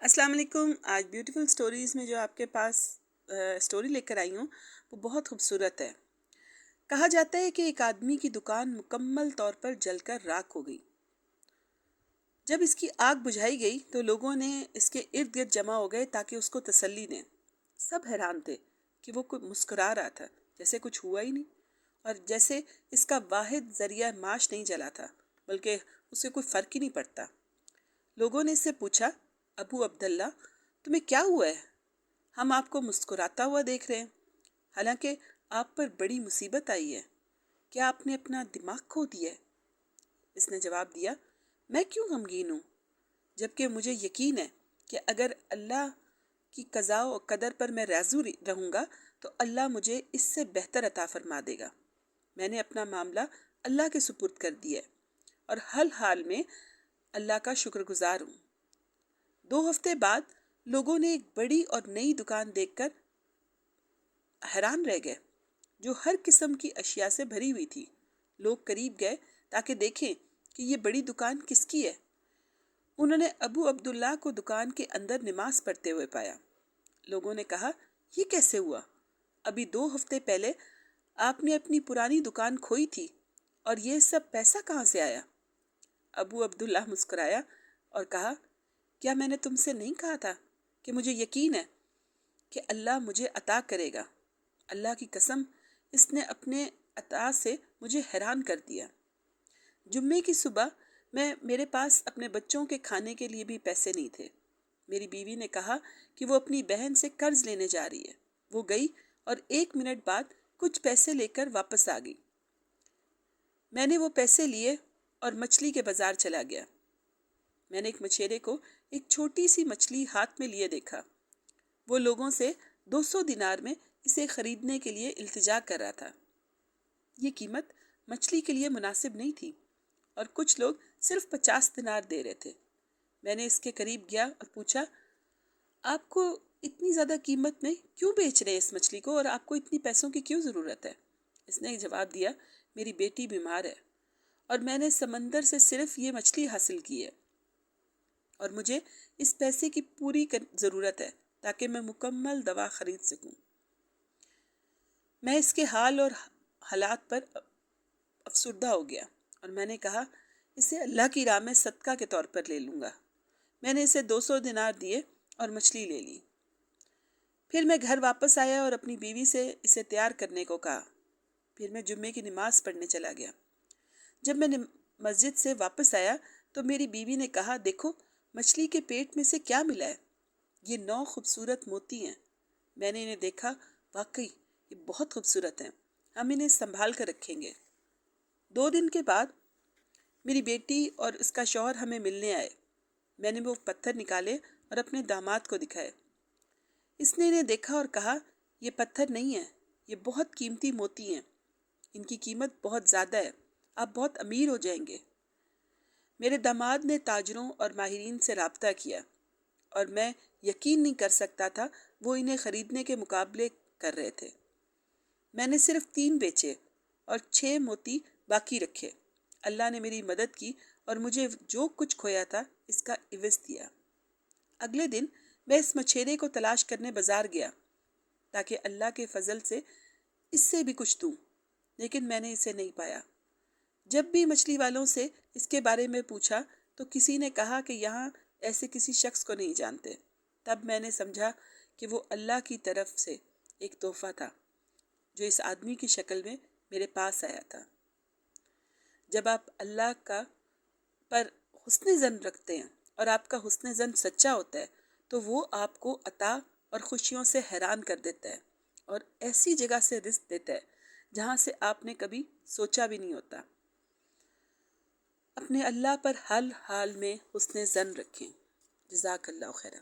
السلام علیکم۔ آج بیوٹیفل سٹوریز میں جو آپ کے پاس سٹوری لے کر آئی ہوں وہ بہت خوبصورت ہے۔ کہا جاتا ہے کہ ایک آدمی کی دکان مکمل طور پر جل کر راکھ ہو گئی۔ جب اس کی آگ بجھائی گئی تو لوگوں نے اس کے ارد گرد جمع ہو گئے تاکہ اس کو تسلی دیں۔ سب حیران تھے کہ وہ کوئی مسکرا رہا تھا، جیسے کچھ ہوا ہی نہیں، اور جیسے اس کا واحد ذریعہ معاش نہیں جلا تھا، بلکہ اسے کوئی فرق ہی نہیں پڑتا۔ لوگوں نے اس سے پوچھا، ابو عبداللہ تمہیں کیا ہوا ہے؟ ہم آپ کو مسکراتا ہوا دیکھ رہے ہیں، حالانکہ آپ پر بڑی مصیبت آئی ہے۔ کیا آپ نے اپنا دماغ کھو دیا ہے؟ اس نے جواب دیا، میں کیوں غمگین ہوں، جبکہ مجھے یقین ہے کہ اگر اللہ کی قضاء و قدر پر میں راضی رہوں گا تو اللہ مجھے اس سے بہتر عطا فرما دے گا۔ میں نے اپنا معاملہ اللہ کے سپرد کر دیا ہے اور ہر حال میں اللہ کا شکر گزار ہوں۔ 2 ہفتے بعد لوگوں نے ایک بڑی اور نئی دکان دیکھ کر حیران رہ گئے، جو ہر قسم کی اشیاء سے بھری ہوئی تھی۔ لوگ قریب گئے تاکہ دیکھیں کہ یہ بڑی دکان کس کی ہے۔ انہوں نے ابو عبداللہ کو دکان کے اندر نماز پڑھتے ہوئے پایا۔ لوگوں نے کہا، یہ کیسے ہوا؟ ابھی 2 ہفتے پہلے آپ نے اپنی پرانی دکان کھوئی تھی، اور یہ سب پیسہ کہاں سے آیا؟ ابو عبداللہ مسکرایا اور کہا، کیا میں نے تم سے نہیں کہا تھا کہ مجھے یقین ہے کہ اللہ مجھے عطا کرے گا؟ اللہ کی قسم، اس نے اپنے عطا سے مجھے حیران کر دیا۔ جمعے کی صبح میرے پاس اپنے بچوں کے کھانے کے لیے بھی پیسے نہیں تھے۔ میری بیوی نے کہا کہ وہ اپنی بہن سے قرض لینے جا رہی ہے۔ وہ گئی اور 1 منٹ بعد کچھ پیسے لے کر واپس آ گئی۔ میں نے وہ پیسے لیے اور مچھلی کے بازار چلا گیا۔ میں نے ایک مچھیرے کو ایک چھوٹی سی مچھلی ہاتھ میں لیے دیکھا۔ وہ لوگوں سے 200 دینار میں اسے خریدنے کے لیے التجا کر رہا تھا۔ یہ قیمت مچھلی کے لیے مناسب نہیں تھی اور کچھ لوگ صرف 50 دینار دے رہے تھے۔ میں نے اس کے قریب گیا اور پوچھا، آپ کو اتنی زیادہ قیمت میں کیوں بیچ رہے ہیں اس مچھلی کو، اور آپ کو اتنی پیسوں کی کیوں ضرورت ہے؟ اس نے جواب دیا، میری بیٹی بیمار ہے اور میں نے سمندر سے صرف یہ مچھلی حاصل کی ہے، اور مجھے اس پیسے کی پوری ضرورت ہے تاکہ میں مکمل دوا خرید سکوں۔ میں اس کے حال اور حالات پر افسردہ ہو گیا اور میں نے کہا، اسے اللہ کی راہ میں صدقہ کے طور پر لے لوں گا۔ میں نے اسے 200 دینار دیے اور مچھلی لے لی۔ پھر میں گھر واپس آیا اور اپنی بیوی سے اسے تیار کرنے کو کہا۔ پھر میں جمعے کی نماز پڑھنے چلا گیا۔ جب میں مسجد سے واپس آیا تو میری بیوی نے کہا، دیکھو مچھلی کے پیٹ میں سے کیا ملا ہے۔ یہ 9 خوبصورت موتی ہیں۔ میں نے انہیں دیکھا، واقعی یہ بہت خوبصورت ہیں، ہم انہیں سنبھال کر رکھیں گے۔ 2 دن کے بعد میری بیٹی اور اس کا شوہر ہمیں ملنے آئے۔ میں نے وہ پتھر نکالے اور اپنے داماد کو دکھائے۔ اس نے انہیں دیکھا اور کہا، یہ پتھر نہیں ہیں، یہ بہت قیمتی موتی ہیں، ان کی قیمت بہت زیادہ ہے، آپ بہت امیر ہو جائیں گے۔ میرے داماد نے تاجروں اور ماہرین سے رابطہ کیا اور میں یقین نہیں کر سکتا تھا وہ انہیں خریدنے کے مقابلے کر رہے تھے۔ میں نے صرف 3 بیچے اور 6 موتی باقی رکھے۔ اللہ نے میری مدد کی اور مجھے جو کچھ کھویا تھا اس کا عوض دیا۔ اگلے دن میں اس مچھیرے کو تلاش کرنے بازار گیا تاکہ اللہ کے فضل سے اس سے بھی کچھ دوں، لیکن میں نے اسے نہیں پایا۔ جب بھی مچھلی والوں سے اس کے بارے میں پوچھا تو کسی نے کہا کہ یہاں ایسے کسی شخص کو نہیں جانتے۔ تب میں نے سمجھا کہ وہ اللہ کی طرف سے ایک تحفہ تھا جو اس آدمی کی شکل میں میرے پاس آیا تھا۔ جب آپ اللہ کا پر حسن ظن رکھتے ہیں اور آپ کا حسن ظن سچا ہوتا ہے تو وہ آپ کو عطا اور خوشیوں سے حیران کر دیتا ہے اور ایسی جگہ سے رزق دیتا ہے جہاں سے آپ نے کبھی سوچا بھی نہیں ہوتا۔ اپنے اللہ پر ہر حال میں حسن ظن رکھیں۔ جزاک اللہ خیرہ۔